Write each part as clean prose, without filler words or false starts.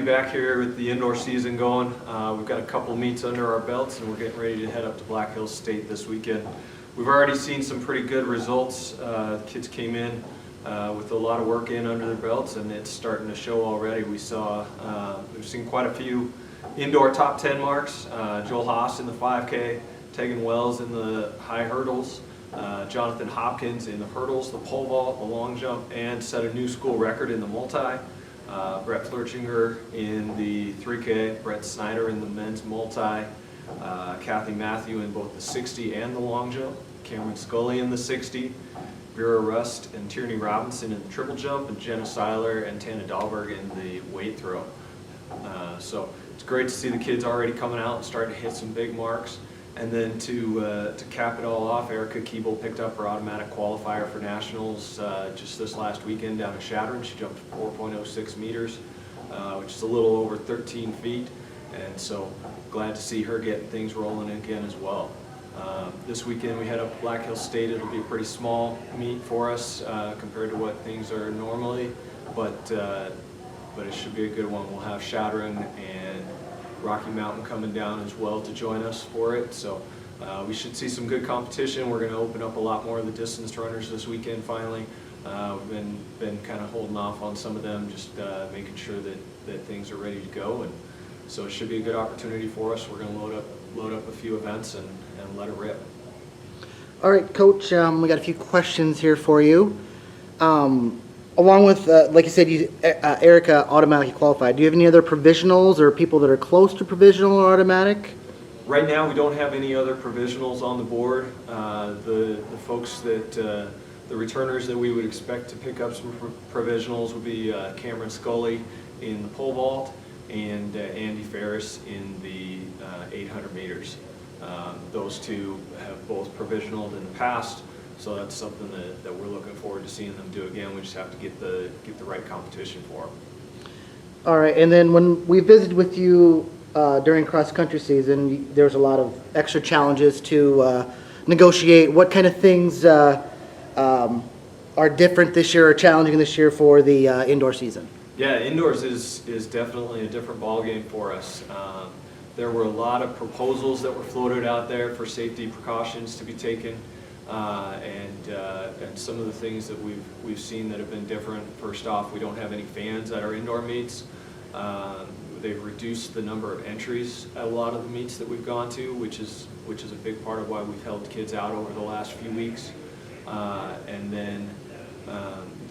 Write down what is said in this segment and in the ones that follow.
be back here with the indoor season going. We've got a couple meets under our belts and we're getting ready to head up to Black Hills State this weekend. We've already seen some pretty good results. The kids came in with a lot of work in under their belts and it's starting to show already. We've seen quite a few indoor top 10 marks. Joel Haas in the 5K, Tegan Wells in the high hurdles, Jonathan Hopkins in the hurdles, the pole vault, the long jump, and set a new school record in the multi. Brett Flurchinger in the 3K, Brett Snyder in the men's multi, Kathy Matthew in both the 60 and the long jump, Cameron Scully in the 60, Vera Rust and Tierney Robinson in the triple jump, and Jenna Seiler and Tana Dahlberg in the weight throw. So it's great to see the kids already coming out and starting to hit some big marks. And then to cap it all off, Erica Keeble picked up her automatic qualifier for nationals just this last weekend down at Shattern. She jumped 4.06 meters, which is a little over 13 feet. And so glad to see her getting things rolling again as well. This weekend we head up to Black Hills State. It'll be a pretty small meet for us compared to what things are normally, but it should be a good one. We'll have Shattern and Rocky Mountain coming down as well to join us for it. So we should see some good competition. We're going to open up a lot more of the distance runners this weekend finally. We've been kind of holding off on some of them, just making sure that things are ready to go. And so it should be a good opportunity for us. We're going to load up a few events and let it rip. All right, Coach, we got a few questions here for you. Along with, like you said, Erica automatically qualified. Do you have any other provisionals or people that are close to provisional or automatic? Right now, we don't have any other provisionals on the board. The folks that, the returners that we would expect to pick up some provisionals would be Cameron Scully in the pole vault and Andy Ferris in the 800 meters. Those two have both provisionaled in the past. So that's something that we're looking forward to seeing them do again. We just have to get the right competition for them. All right, and then when we visited with you during cross-country season, there was a lot of extra challenges to negotiate. What kind of things are different this year or challenging this year for the indoor season? Yeah, indoors is definitely a different ballgame for us. There were a lot of proposals that were floated out there for safety precautions to be taken. And some of the things that we've seen that have been different. First off, we don't have any fans at our indoor meets. They've reduced the number of entries at a lot of the meets that we've gone to, which is a big part of why we've held kids out over the last few weeks. And then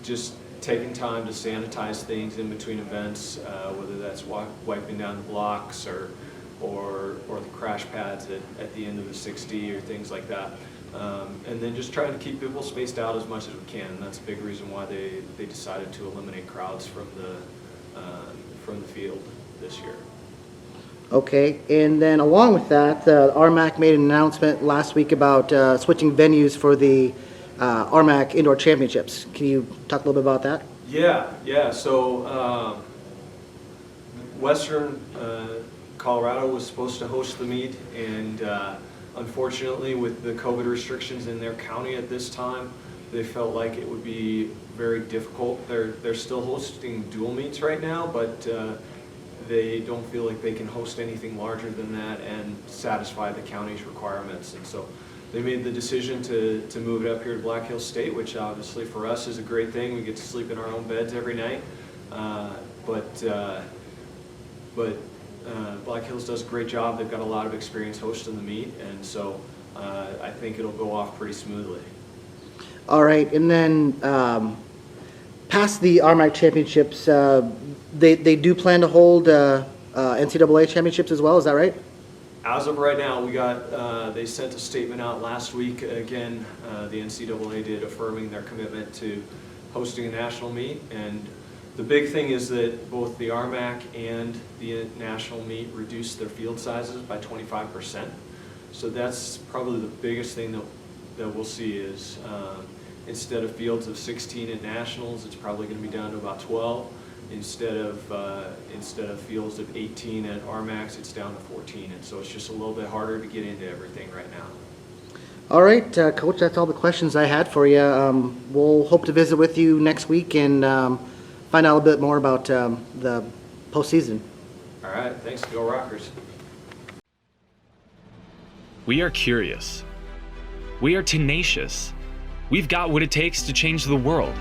just taking time to sanitize things in between events, whether that's wiping down the blocks or the crash pads at the end of the 60 or things like that. And then just trying to keep people spaced out as much as we can. And that's a big reason why they decided to eliminate crowds from the field this year. Okay, and then along with that, Armac made an announcement last week about switching venues for the Armac Indoor Championships. Can you talk a little bit about that? Yeah. So Western Colorado was supposed to host the meet, and unfortunately, with the COVID restrictions in their county at this time, they felt like it would be very difficult. They're still hosting dual meets right now, but they don't feel like they can host anything larger than that and satisfy the county's requirements. And so they made the decision to move it up here to Black Hills State, which obviously for us is a great thing. We get to sleep in our own beds every night. But Black Hills does a great job. They've got a lot of experience hosting the meet, and so I think it'll go off pretty smoothly. All right, and then past the Armac Championships, they do plan to hold NCAA championships as well, is that right? As of right now, they sent a statement out last week. Again, the NCAA did, affirming their commitment to hosting a national meet. And the big thing is that both the Armac and the national meet reduced their field sizes by 25%. So that's probably the biggest thing that we'll see is instead of fields of 16 at nationals, it's probably going to be down to about 12. Instead of fields of 18 at Armacs, it's down to 14. And so it's just a little bit harder to get into everything right now. All right, Coach, that's all the questions I had for you. We'll hope to visit with you next week and find out a little bit more about the postseason. All right, thanks. Go Rockers. We are curious. We are tenacious. We've got what it takes to change the world.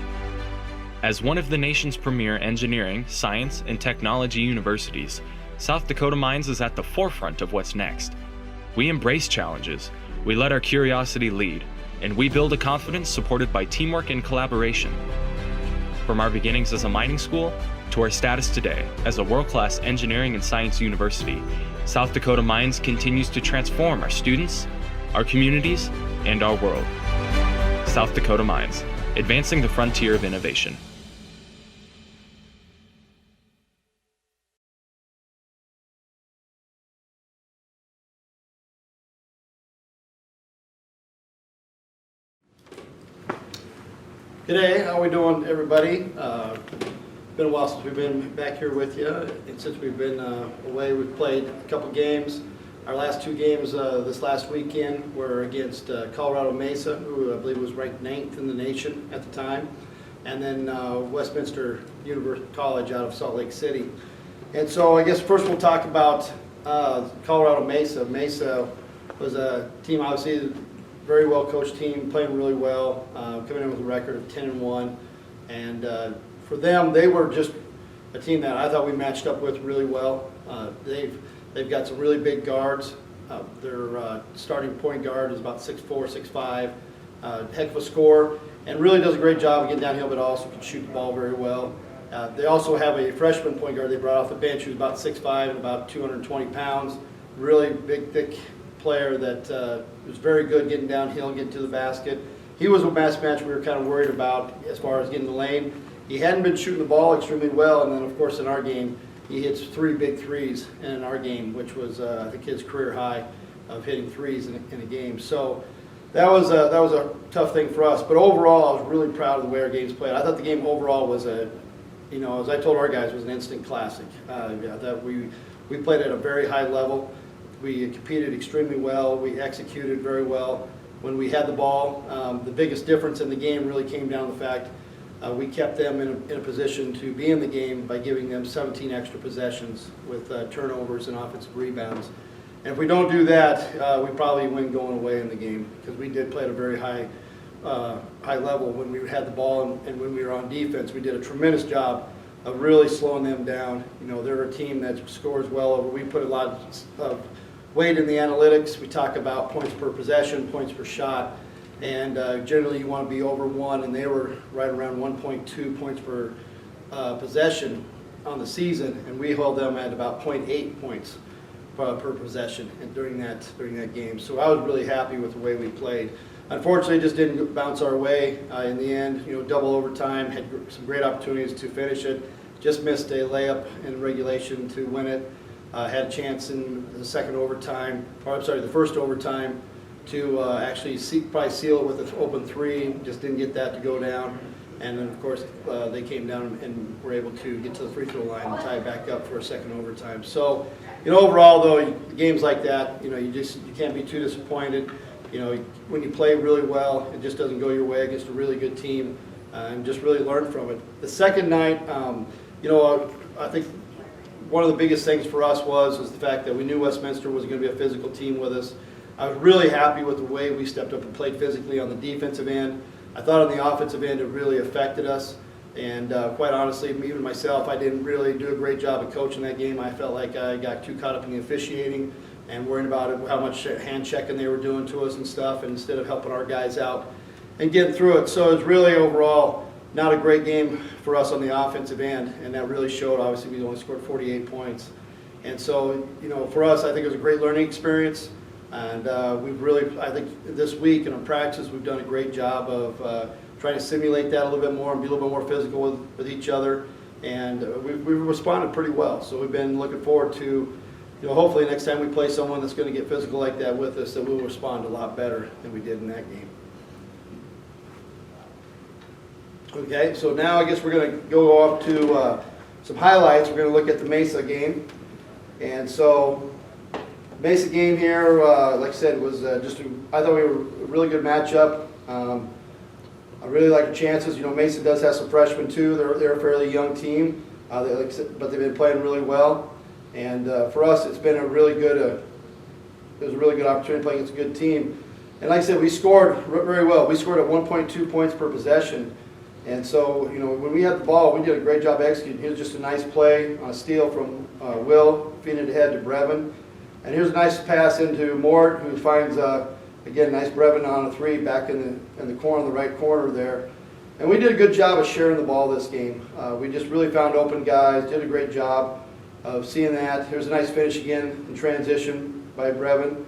As one of the nation's premier engineering, science, and technology universities, South Dakota Mines is at the forefront of what's next. We embrace challenges, we let our curiosity lead, and we build a confidence supported by teamwork and collaboration. From our beginnings as a mining school to our status today as a world-class engineering and science university, South Dakota Mines continues to transform our students, our communities, and our world. South Dakota Mines, advancing the frontier of innovation. G'day, how we doing, everybody? Been a while since we've been back here with you, and since we've been away, we've played a couple games. Our last two games this last weekend were against Colorado Mesa, who I believe was ranked 9th in the nation at the time, and then Westminster University College out of Salt Lake City. And so I guess first we'll talk about Colorado Mesa. Mesa was a team, obviously, very well coached team, playing really well, coming in with a record of 10-1, and for them, they were just a team that I thought we matched up with really well. They've got some really big guards. Their starting point guard is about 6'4", 6'5", heck of a scorer, and really does a great job of getting downhill, but also can shoot the ball very well. They also have a freshman point guard they brought off the bench who's about 6'5", and about 220 pounds. Really big, thick player that was very good getting downhill and getting to the basket. He was a match we were kind of worried about as far as getting the lane. He hadn't been shooting the ball extremely well, and then of course in our game he hits 3 big threes in our game, which was I think his career high of hitting threes in a game. So that was a tough thing for us. But overall, I was really proud of the way our games played. I thought the game overall was as I told our guys, was an instant classic. That we played at a very high level. We competed extremely well. We executed very well. When we had the ball, the biggest difference in the game really came down to the fact we kept them in a position to be in the game by giving them 17 extra possessions with turnovers and offensive rebounds. And if we don't do that, we probably win going away in the game, because we did play at a very high level when we had the ball, and when we were on defense. We did a tremendous job of really slowing them down. They're a team that scores well over. We put a lot of weight in the analytics. We talk about points per possession, points per shot, and generally you want to be over 1, and they were right around 1.2 points per possession on the season, and we held them at about 0.8 points per possession during that game. So I was really happy with the way we played. Unfortunately, it just didn't bounce our way in the end. Double overtime, had some great opportunities to finish it, just missed a layup in regulation to win it. Had a chance in the the first overtime to actually probably seal it with an open 3, just didn't get that to go down. And then of course they came down and were able to get to the free throw line and tie it back up for a second overtime. So, overall though, games like that, you can't be too disappointed. When you play really well, it just doesn't go your way against a really good team, and just really learn from it. The second night, I think one of the biggest things for us was the fact that we knew Westminster was going to be a physical team with us. I was really happy with the way we stepped up and played physically on the defensive end. I thought on the offensive end it really affected us, and quite honestly, even myself, I didn't really do a great job of coaching that game. I felt like I got too caught up in the officiating and worrying about how much hand checking they were doing to us and stuff, and instead of helping our guys out and getting through it. So it was really overall not a great game for us on the offensive end, and that really showed. Obviously, we only scored 48 points. And so, for us, I think it was a great learning experience. And I think this week in our practice, we've done a great job of trying to simulate that a little bit more and be a little bit more physical with each other. And we've responded pretty well. So we've been looking forward to, hopefully next time we play someone that's going to get physical like that with us, that we'll respond a lot better than we did in that game. Okay, so now I guess we're going to go off to some highlights. We're going to look at the Mesa game. And so, Mesa game here, like I said, was I thought we were a really good matchup. I really like the chances. Mesa does have some freshmen too. They're a fairly young team. But they've been playing really well. And for us, it's been a really good, it was a really good opportunity playing against a good team. And like I said, we scored very well. We scored at 1.2 points per possession. And so, when we had the ball, we did a great job executing. Here's just a nice play on a steal from Will, feeding it ahead to Brevin. And here's a nice pass into Mort, who finds, again, nice Brevin on a three back in the corner, the right corner there. And we did a good job of sharing the ball this game. We just really found open guys, did a great job of seeing that. Here's a nice finish again in transition by Brevin.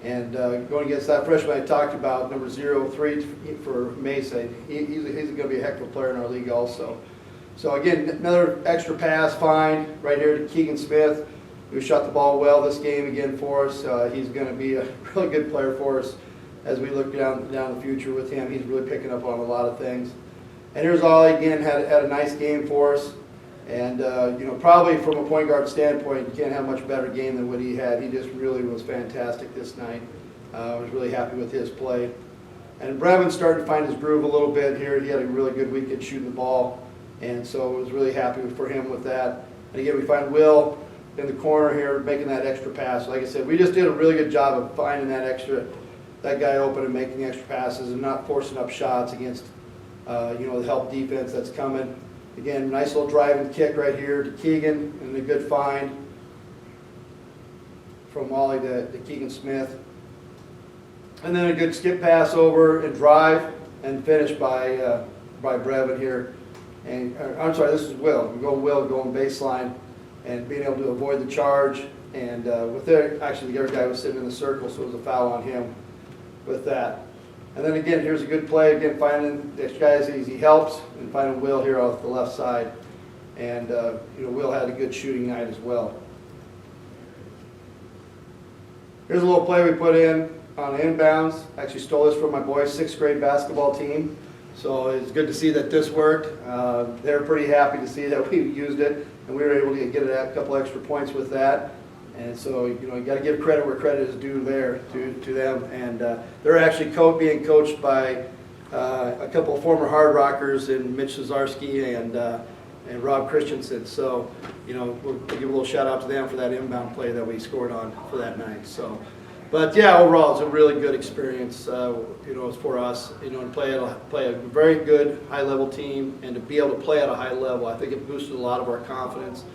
And going against that freshman I talked about, number 03 for Mesa, he's going to be a heck of a player in our league also. So again, another extra pass find right here to Keegan Smith, who shot the ball well this game again for us. He's going to be a really good player for us as we look down the future with him. He's really picking up on a lot of things. And here's Ollie again, had a nice game for us. And, probably from a point guard standpoint, you can't have a much better game than what he had. He just really was fantastic this night. I was really happy with his play. And Brevin started to find his groove a little bit here. He had a really good week at shooting the ball. And so I was really happy for him with that. And again, we find Will in the corner here making that extra pass. Like I said, we just did a really good job of finding that guy open and making extra passes and not forcing up shots against, the help defense that's coming. Again, nice little driving kick right here to Keegan, and a good find from Wally to Keegan Smith. And then a good skip pass over and drive and finish by Brevin here. And I'm sorry, this is Will. Will going baseline and being able to avoid the charge. And actually the other guy was sitting in the circle, so it was a foul on him with that. And then again, here's a good play, again, finding the guys as he helps, and finding Will here off the left side. And, Will had a good shooting night as well. Here's a little play we put in on inbounds. Actually stole this from my boys' 6th grade basketball team. So it's good to see that this worked. They were pretty happy to see that we used it, and we were able to get a couple extra points with that. And so, you got to give credit where credit is due there to them. And they're actually being coached by a couple of former Hardrockers in Mitch Cesarski and Rob Christensen. So, we'll give a little shout out to them for that inbound play that we scored on for that night. So, but yeah, overall, it's a really good experience, for us, to play a very good high-level team and to be able to play at a high level. I think it boosted a lot of our confidence.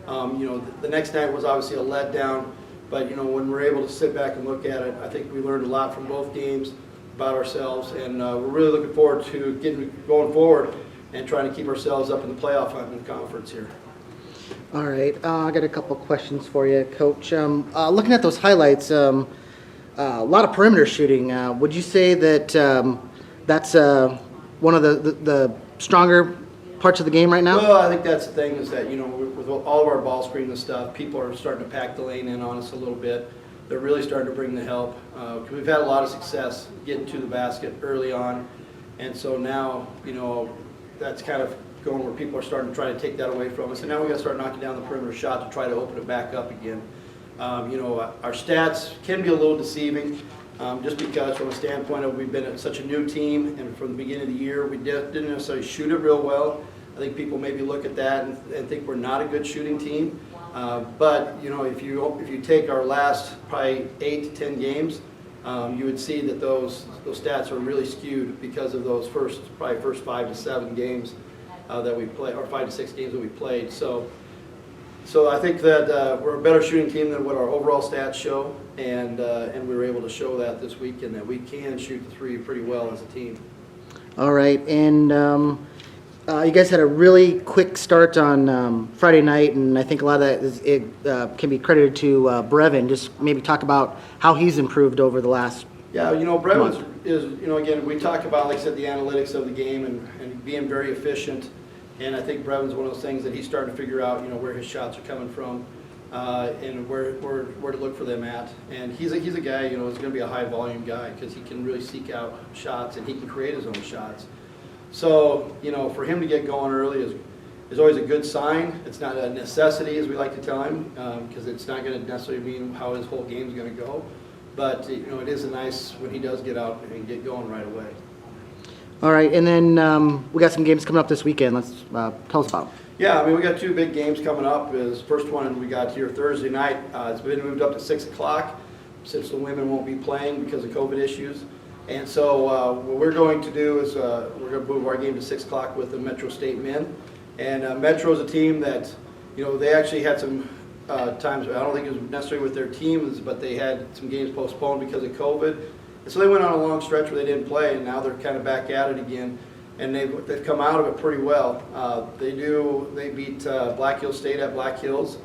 The next night was obviously a letdown, but when we're able to sit back and look at it, I think we learned a lot from both games about ourselves, and we're really looking forward to going forward and trying to keep ourselves up in the playoff hunt in the conference here. All right, I got a couple questions for you, Coach. Looking at those highlights, a lot of perimeter shooting. Would you say that that's one of the stronger parts of the game right now? Well, I think that's the thing is that, with all of our ball screen and stuff, people are starting to pack the lane in on us a little bit. They're really starting to bring the help. We've had a lot of success getting to the basket early on. And so now, that's kind of going where people are starting to try to take that away from us. And now we've got to start knocking down the perimeter shot to try to open it back up again. Our stats can be a little deceiving. Just because from a standpoint of we've been such a new team, and from the beginning of the year we didn't necessarily shoot it real well. I think people maybe look at that and think we're not a good shooting team. But if you take our last probably 8 to 10 games, you would see that those stats are really skewed because of those first 5 to 7 games that we played, or 5 to 6 games that we played. So I think that we're a better shooting team than what our overall stats show, and we were able to show that this weekend that we can shoot the three pretty well as a team. All right, and you guys had a really quick start on Friday night, and I think a lot of that can be credited to Brevin. Just maybe talk about how he's improved over the last Brevin is again, we talk about, like I said, the analytics of the game and being very efficient. And I think Brevin's one of those things that he's starting to figure out, where his shots are coming from, and where to look for them at. And he's a guy, is going to be a high volume guy because he can really seek out shots and he can create his own shots. So, for him to get going early is always a good sign. It's not a necessity, as we like to tell him, because it's not going to necessarily mean how his whole game is going to go. But, it is nice when he does get out and get going right away. All right, and then we got some games coming up this weekend. Let's tell us about them. Yeah, I mean, we got 2 big games coming up. First one we got here Thursday night. It's been moved up to 6 o'clock since the women won't be playing because of COVID issues. And so what we're going to do is we're going to move our game to 6 o'clock with the Metro State men. And Metro is a team that, they actually had some times, I don't think it was necessarily with their teams, but they had some games postponed because of COVID. And so they went on a long stretch where they didn't play, and now they're kind of back at it again. And they've come out of it pretty well. They beat Black Hills State at Black Hills,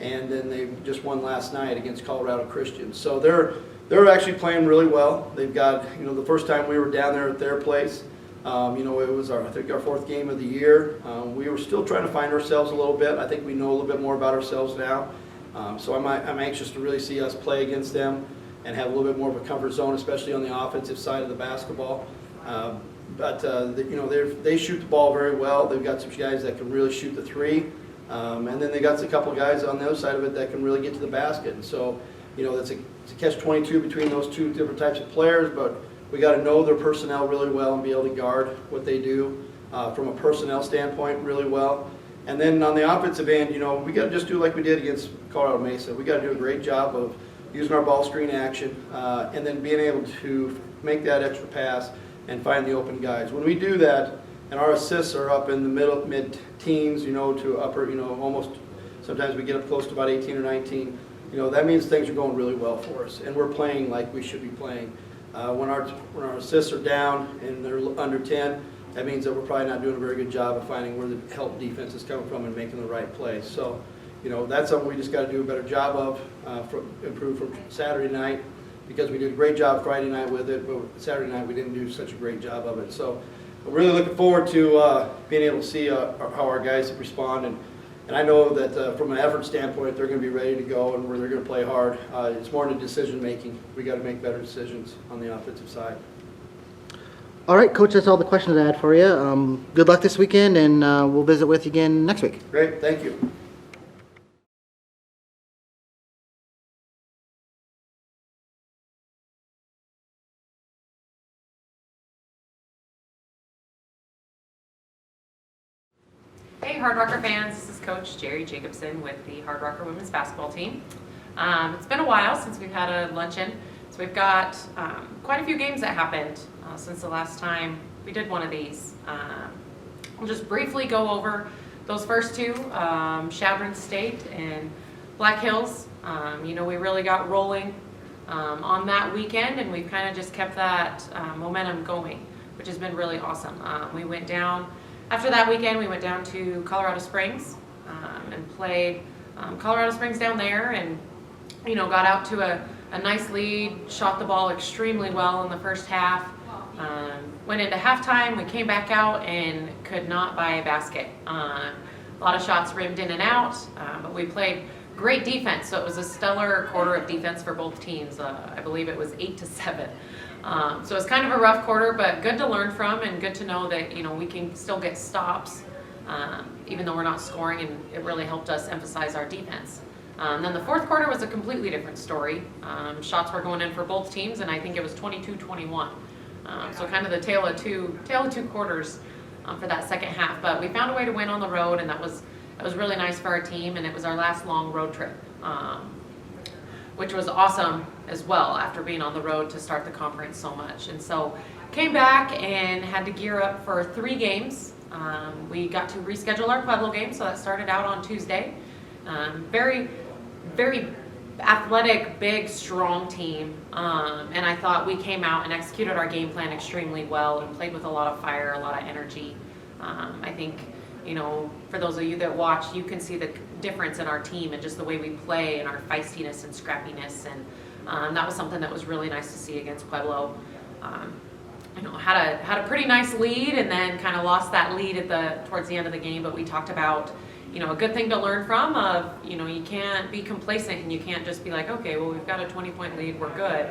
and then they just won last night against Colorado Christian. So they're actually playing really well. They've got, the first time we were down there at their place, it was I think our 4th game of the year. We were still trying to find ourselves a little bit. I think we know a little bit more about ourselves now. So I'm anxious to really see us play against them and have a little bit more of a comfort zone, especially on the offensive side of the basketball. But they shoot the ball very well. They've got some guys that can really shoot the 3, and then they got a couple guys on the other side of it that can really get to the basket. And so, it's a catch-22 between those 2 different types of players. But we got to know their personnel really well and be able to guard what they do from a personnel standpoint really well. And then on the offensive end, we got to just do like we did against Colorado Mesa. We got to do a great job of using our ball screen action and then being able to make that extra pass and find the open guys. When we do that, and our assists are up in the mid-teens, to upper, almost, sometimes we get up close to about 18 or 19, that means things are going really well for us, and we're playing like we should be playing. When our assists are down and they're under 10, that means that we're probably not doing a very good job of finding where the help defense is coming from and making the right play. So, that's something we just got to do a better job of, improve from Saturday night, because we did a great job Friday night with it, but Saturday night we didn't do such a great job of it. So we're really looking forward to being able to see how our guys respond. And I know that from an effort standpoint, they're going to be ready to go and where they're going to play hard. It's more into decision making. We got to make better decisions on the offensive side. All right, Coach, that's all the questions I had for you. Good luck this weekend, and we'll visit with you again next week. Great, thank you. Hey Hardrocker fans, this is Coach Jeri Jacobson with the Hardrocker women's basketball team. It's been a while since we've had a luncheon, so we've got quite a few games that happened since the last time we did one of these. We'll just briefly go over those first 2, Chadron State and Black Hills. We really got rolling on that weekend, and we've kind of just kept that momentum going, which has been really awesome. After that weekend, we went down to Colorado Springs and played Colorado Springs down there, and got out to a nice lead, shot the ball extremely well in the first half. Went into halftime, we came back out and could not buy a basket. A lot of shots rimmed in and out, but we played great defense, so it was a stellar quarter of defense for both teams. I believe it was 8-7. So it's kind of a rough quarter, but good to learn from and good to know that we can still get stops even though we're not scoring, and it really helped us emphasize our defense. Then the fourth quarter was a completely different story. Shots were going in for both teams, and I think it was 22-21. So kind of the tale of two quarters for that second half. But we found a way to win on the road, and that was really nice for our team, and it was our last long road trip, which was awesome as well after being on the road to start the conference so much. And so came back and had to gear up for 3 games. We got to reschedule our Pueblo game, so that started out on Tuesday. Very, very athletic, big, strong team. And I thought we came out and executed our game plan extremely well and played with a lot of fire, a lot of energy. I think, for those of you that watch, you can see the difference in our team and just the way we play and our feistiness and scrappiness. And that was something that was really nice to see against Pueblo. Had a pretty nice lead and then kind of lost that lead towards the end of the game. But we talked about, a good thing to learn from of, you can't be complacent and you can't just be like, okay, well, we've got a 20-point lead, we're good.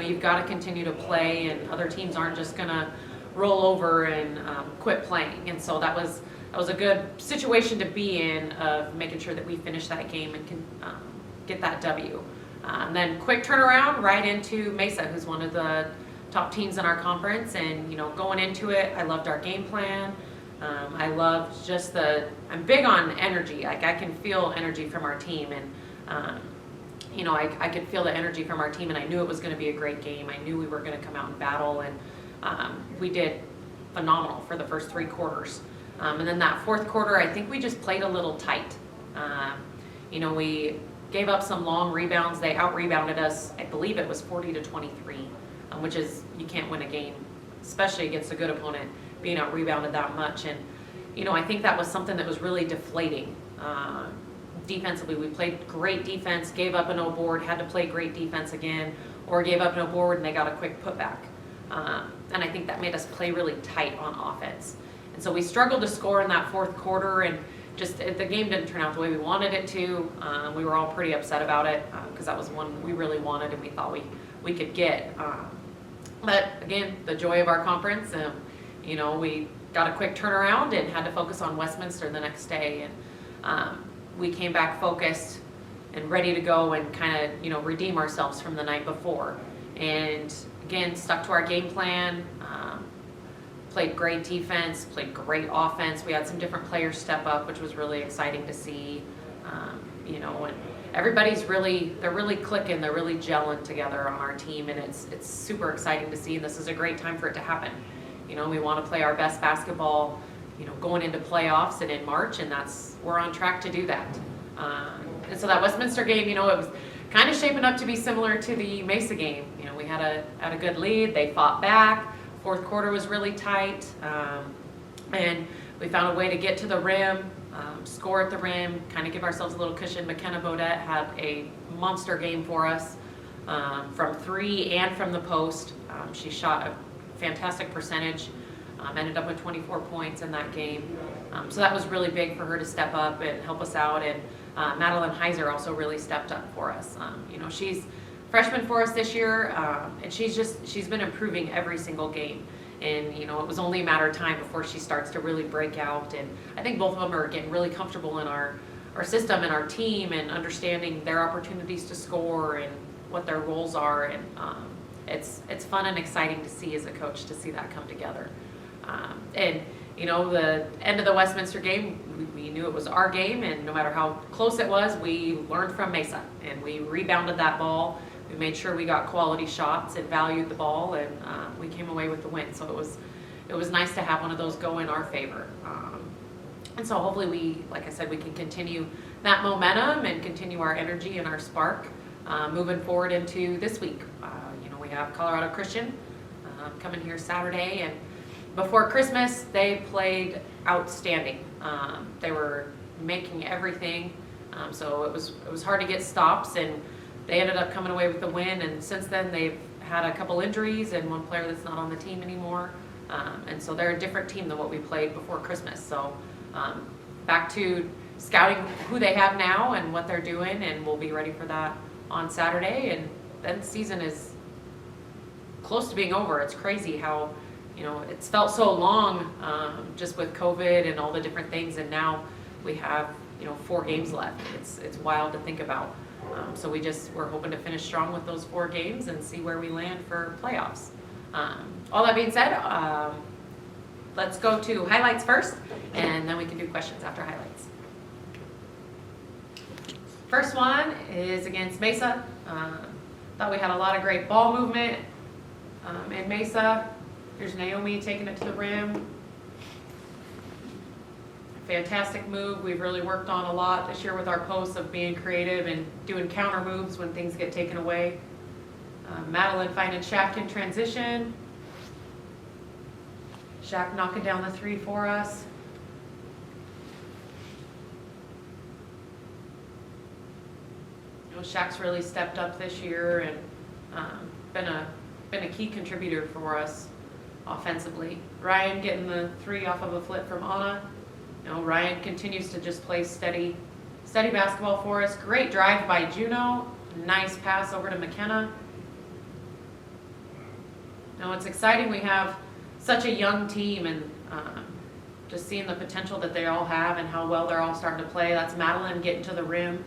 You've got to continue to play, and other teams aren't just gonna roll over and quit playing. And so that was a good situation to be in, of making sure that we finish that game and can get that W. Then quick turnaround right into Mesa, who's one of the top teams in our conference, and going into it, I loved our game plan. I loved just I'm big on energy. Like, I can feel energy from our team, and I could feel the energy from our team, and I knew it was going to be a great game. I knew we were going to come out and battle, and we did phenomenal for the first 3 quarters. And then that fourth quarter, I think we just played a little tight. We gave up some long rebounds. They out-rebounded us. I believe it was 40-23, which is, you can't win a game, especially against a good opponent, being out-rebounded that much. And, I think that was something that was really deflating. Defensively, we played great defense, gave up a no board, had to play great defense again, or gave up no board and they got a quick putback. And I think that made us play really tight on offense. And so we struggled to score in that fourth quarter, and just the game didn't turn out the way we wanted it to. We were all pretty upset about it because that was one we really wanted and we thought we could get. But again, the joy of our conference, we got a quick turnaround and had to focus on Westminster the next day. And we came back focused and ready to go and kind of, redeem ourselves from the night before. And again, stuck to our game plan, played great defense, played great offense. We had some different players step up, which was really exciting to see. And everybody's they're really clicking, they're really gelling together on our team, and it's super exciting to see, and this is a great time for it to happen. We want to play our best basketball, going into playoffs and in March, and we're on track to do that. And so that Westminster game, it was kind of shaping up to be similar to the Mesa game. We had a good lead, they fought back. Fourth quarter was really tight, and we found a way to get to the rim, score at the rim, kind of give ourselves a little cushion. McKenna Bodette had a monster game for us from 3 and from the post. She shot a fantastic percentage, ended up with 24 points in that game. So that was really big for her to step up and help us out. And Madeleine Heiser also really stepped up for us. She's freshman for us this year, and she's been improving every single game. And it was only a matter of time before she starts to really break out. And I think both of them are getting really comfortable in our system and our team, and understanding their opportunities to score and what their roles are. And it's fun and exciting to see as a coach to see that come together. And the end of the Westminster game, we knew it was our game, and no matter how close it was, we learned from Mesa, and we rebounded that ball. We made sure we got quality shots and valued the ball, and we came away with the win. So it was nice to have one of those go in our favor. And so hopefully like I said, we can continue that momentum and continue our energy and our spark moving forward into this week. We have Colorado Christian coming here Saturday, and before Christmas, they played outstanding. They were making everything, so it was hard to get stops, and they ended up coming away with the win. And since then, they've had a couple injuries and one player that's not on the team anymore, and so they're a different team than what we played before Christmas. So back to scouting who they have now and what they're doing, and we'll be ready for that on Saturday. And then the season is close to being over. It's crazy how it's felt so long, just with COVID and all the different things, and now we have 4 games left. It's wild to think about. So we're hoping to finish strong with those 4 games and see where we land for playoffs. All that being said, let's go to highlights first, and then we can do questions after highlights. First one is against Mesa. Thought we had a lot of great ball movement in Mesa. Here's Naomi taking it to the rim. Fantastic move. We've really worked on a lot this year with our posts of being creative and doing counter moves when things get taken away. Madelyn finding Shaq in transition. Shaq knocking down the 3 for us. Shaq's really stepped up this year and been a key contributor for us offensively. Ryan getting the 3 off of a flip from Anna. Ryan continues to just play steady basketball for us. Great drive by Juno. Nice pass over to McKenna. It's exciting. We have such a young team, and just seeing the potential that they all have and how well they're all starting to play. That's Madelyn getting to the rim.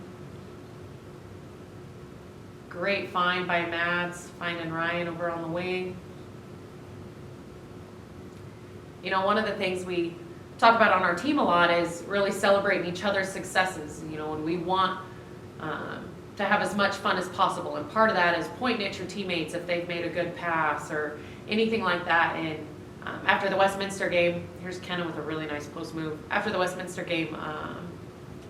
Great find by Mads, finding Ryan over on the wing. You know, one of the things we talk about on our team a lot is really celebrating each other's successes, you know, and we want to have as much fun as possible. And part of that is pointing at your teammates if they've made a good pass or anything like that. And after the Westminster game, here's Kenna with a really nice post move. After the Westminster game,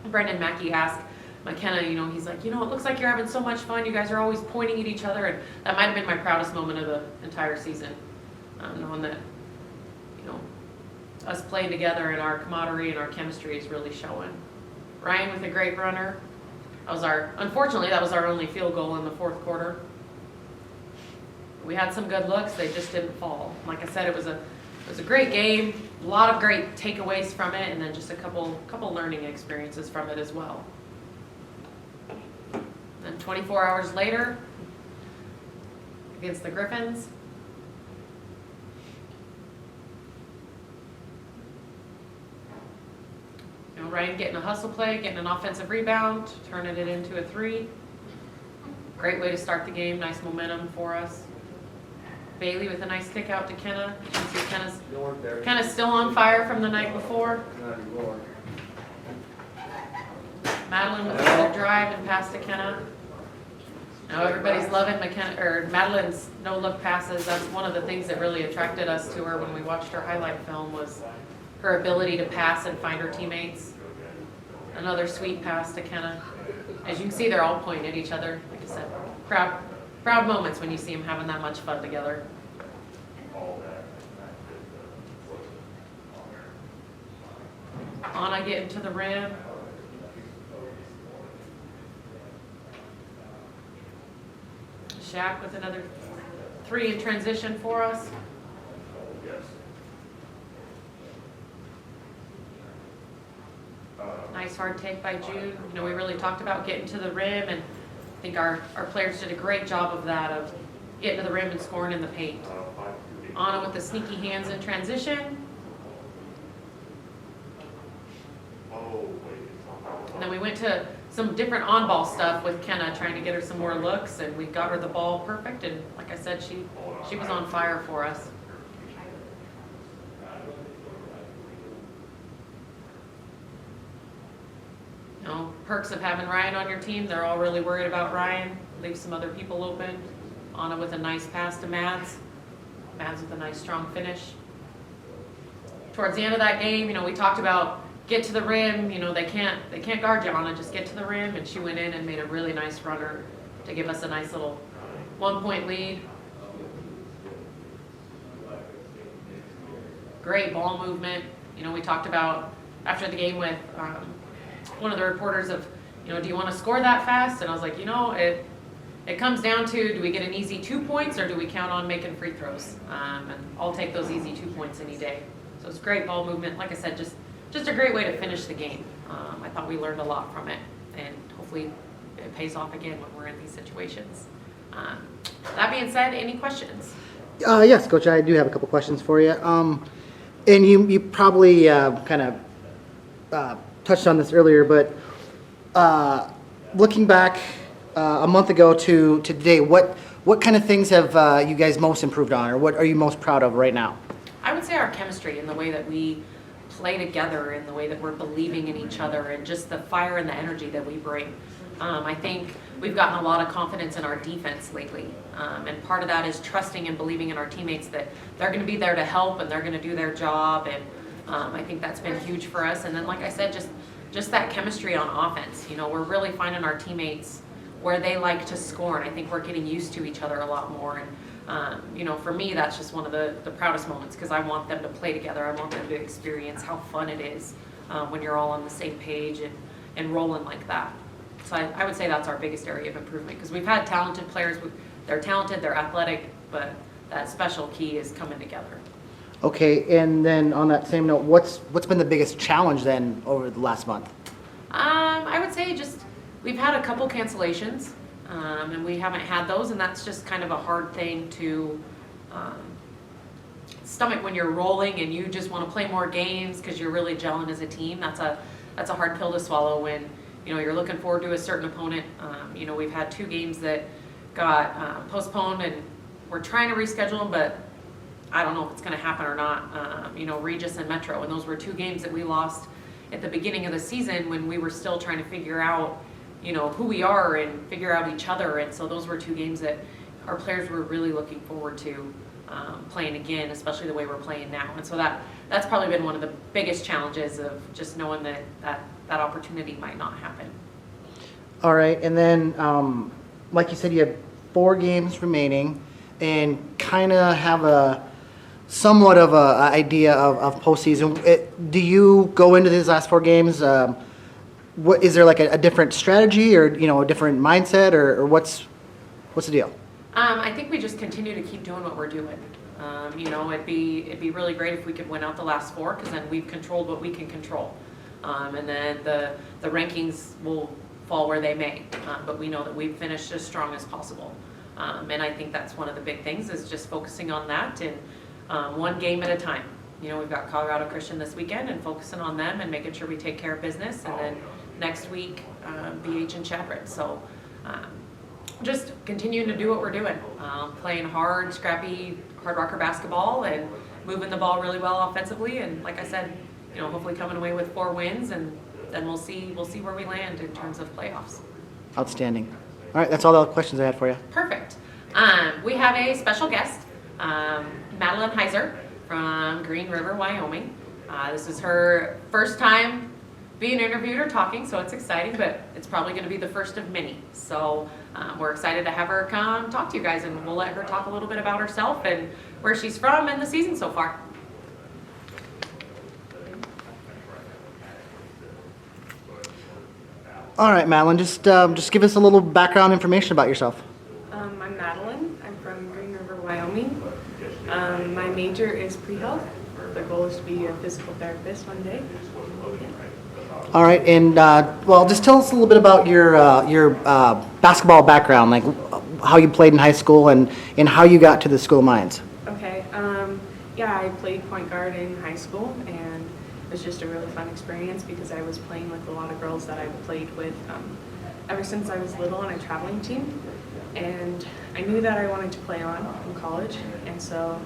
Brendan Mackey asked McKenna, you know, he's like, you know, it looks like you're having so much fun. You guys are always pointing at each other. And that might have been my proudest moment of the entire season, knowing that, you know, us playing together and our camaraderie and our chemistry is really showing. Ryan with a great runner. Unfortunately, that was our only field goal in the fourth quarter. We had some good looks, they just didn't fall. Like I said, it was a great game, a lot of great takeaways from it, and then just a couple learning experiences from it as well. Then 24 hours later, against the Griffins, you know, Ryan getting a hustle play, getting an offensive rebound, turning it into a 3. Great way to start the game, nice momentum for us. Bailey with a nice kick out to Kenna. You can see Kenna's still on fire from the night before. Madelyn with a good drive and pass to Kenna. Now everybody's loving Madelyn's no-look passes. That's one of the things that really attracted us to her when we watched her highlight film was her ability to pass and find her teammates. Another sweet pass to Kenna. As you can see, they're all pointing at each other. Like I said, proud moments when you see them having that much fun together. Anna getting to the rim. Shaq with another 3 in transition for us. Nice hard take by June. You know, we really talked about getting to the rim, and I think our players did a great job of that, of getting to the rim and scoring in the paint. Anna with the sneaky hands in transition. And then we went to some different on-ball stuff with Kenna, trying to get her some more looks, and we got her the ball perfect, and like I said, she was on fire for us. You know, perks of having Ryan on your team, they're all really worried about Ryan. Leave some other people open. Anna with a nice pass to Mads. Mads with a nice strong finish. Towards the end of that game, you know, we talked about get to the rim, you know, they can't guard you, Anna, just get to the rim, and she went in and made a really nice runner to give us a nice little 1-point lead. Great ball movement. You know, we talked about after the game with one of the reporters of, you know, do you want to score that fast? And I was like, you know, it comes down to, do we get an easy 2 points or do we count on making free throws? And I'll take those easy 2 points any day. So it's great ball movement. Like I said, just a great way to finish the game. I thought we learned a lot from it, and hopefully it pays off again when we're in these situations. That being said, any questions? Yes, Coach, I do have a couple questions for you. And you probably kind of touched on this earlier, but looking back a month ago to today, what kind of things have you guys most improved on, or what are you most proud of right now? I would say our chemistry and the way that we play together and the way that we're believing in each other and just the fire and the energy that we bring. I think we've gotten a lot of confidence in our defense lately. And part of that is trusting and believing in our teammates that they're going to be there to help and they're going to do their job. And I think that's been huge for us. And then, like I said, just that chemistry on offense. You know, we're really finding our teammates where they like to score. And I think we're getting used to each other a lot more. And, you know, for me, that's just one of the proudest moments because I want them to play together. I want them to experience how fun it is when you're all on the same page and rolling like that. So I would say that's our biggest area of improvement because we've had talented players. They're talented, they're athletic, but that special key is coming together. Okay, and then on that same note, what's been the biggest challenge then over the last month? I would say just we've had a couple cancellations, and we haven't had those, and that's just kind of a hard thing to stomach when you're rolling and you just want to play more games because you're really gelling as a team. That's a hard pill to swallow when you know you're looking forward to a certain opponent. You know, we've had 2 games that got postponed, and we're trying to reschedule them, but I don't know if it's going to happen or not. Regis and Metro, and those were 2 games that we lost at the beginning of the season when we were still trying to figure out, who we are and figure out each other. And so those were 2 games that our players were really looking forward to playing again, especially the way we're playing now. And so that's probably been one of the biggest challenges of just knowing that opportunity might not happen. All right, and then, like you said, you have 4 games remaining and kind of have a somewhat of a idea of postseason. Do you go into these last 4 games? Is there like a different strategy or a different mindset or what's the deal? I think we just continue to keep doing what we're doing. It'd be really great if we could win out the last 4, because then we've controlled what we can control, and then the rankings will fall where they may. But we know that we've finished as strong as possible, and I think that's one of the big things is just focusing on that and 1 game at a time. We've got Colorado Christian this weekend and focusing on them and making sure we take care of business, and then next week BH and Chadron. So. Just continuing to do what we're doing, playing hard, scrappy Hardrocker basketball and moving the ball really well offensively. And like I said, hopefully coming away with 4 wins, and then we'll see where we land in terms of playoffs. Outstanding. All right, that's all the questions I had for you. Perfect. We have a special guest, Madeleine Heiser from Green River, Wyoming. This is her first time being interviewed or talking, so it's exciting, but it's probably going to be the first of many. So we're excited to have her come talk to you guys, and we'll let her talk a little bit about herself and where she's from and the season so far. All right, Madelyn, just give us a little background information about yourself. I'm Madelyn. I'm from Green River, Wyoming. My major is pre-health. The goal is to be a physical therapist one day. All right, and just tell us a little bit about your basketball background, like how you played in high school and how you got to the School of Mines. Okay. I played point guard in high school, and it was just a really fun experience because I was playing with a lot of girls that I've played with ever since I was little on a traveling team. And I knew that I wanted to play on in college, and so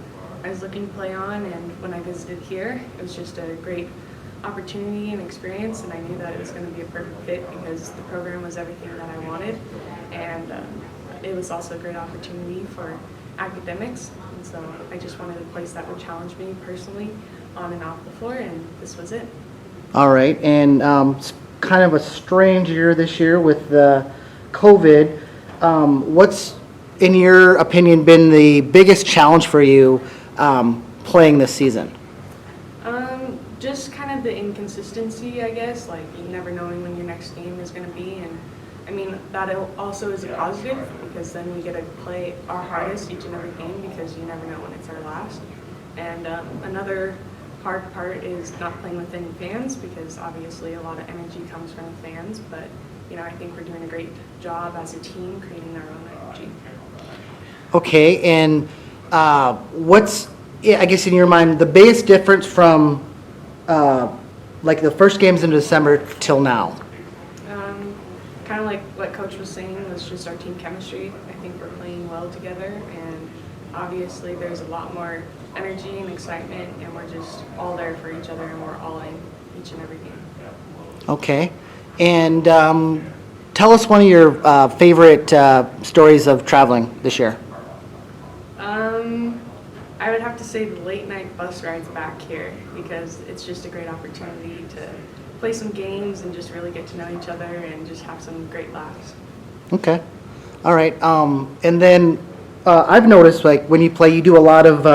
I was looking to play on, and when I visited here, it was just a great opportunity and experience, and I knew that it was going to be a perfect fit because the program was everything that I wanted, and it was also a great opportunity for academics, and so I just wanted a place that would challenge me personally on and off the floor, and this was it. All right, and it's kind of a strange year this year with the COVID. What's, in your opinion, been the biggest challenge for you playing this season? Just kind of the inconsistency, I guess, like you never knowing when your next game is going to be, and I mean that also is a positive because then we get to play our hardest each and every game because you never know when it's our last. And another hard part is not playing with any fans because obviously a lot of energy comes from the fans, but I think we're doing a great job as a team creating our own energy. Okay, and what's, I guess in your mind, the biggest difference from like the first games in December till now? Kind of like what Coach was saying was just our team chemistry. I think we're playing well together, and obviously there's a lot more energy and excitement, and we're just all there for each other, and we're all in each and every game. Okay, and tell us one of your favorite stories of traveling this year. I would have to say the late night bus rides back here because it's just a great opportunity to play some games and just really get to know each other and just have some great laughs. Okay, all right. And then I've noticed like when you play, you do a lot of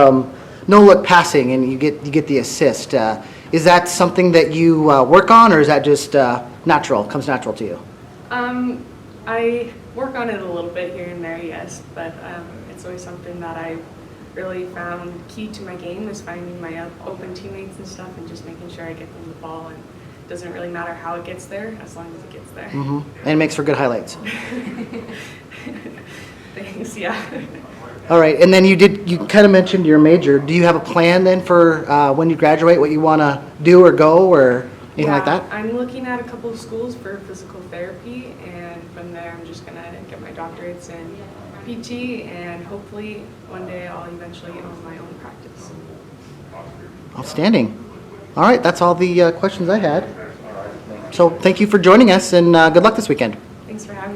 no look passing and you get the assist. Is that something that you work on, or is that just comes natural to you? I work on it a little bit here and there, yes, but it's always something that I really found key to my game is finding my open teammates and stuff and just making sure I get them the ball, and it doesn't really matter how it gets there as long as it gets there. Mm-hmm. And it makes for good highlights. Thanks, yeah. All right, and then you kind of mentioned your major. Do you have a plan then for when you graduate, what you want to do or go or anything like that? I'm looking at a couple of schools for physical therapy, and from there I'm just going to get my doctorates in PT, and hopefully one day I'll eventually own my own practice. Outstanding. All right, that's all the questions I had. So thank you for joining us, and good luck this weekend. Thanks for having me.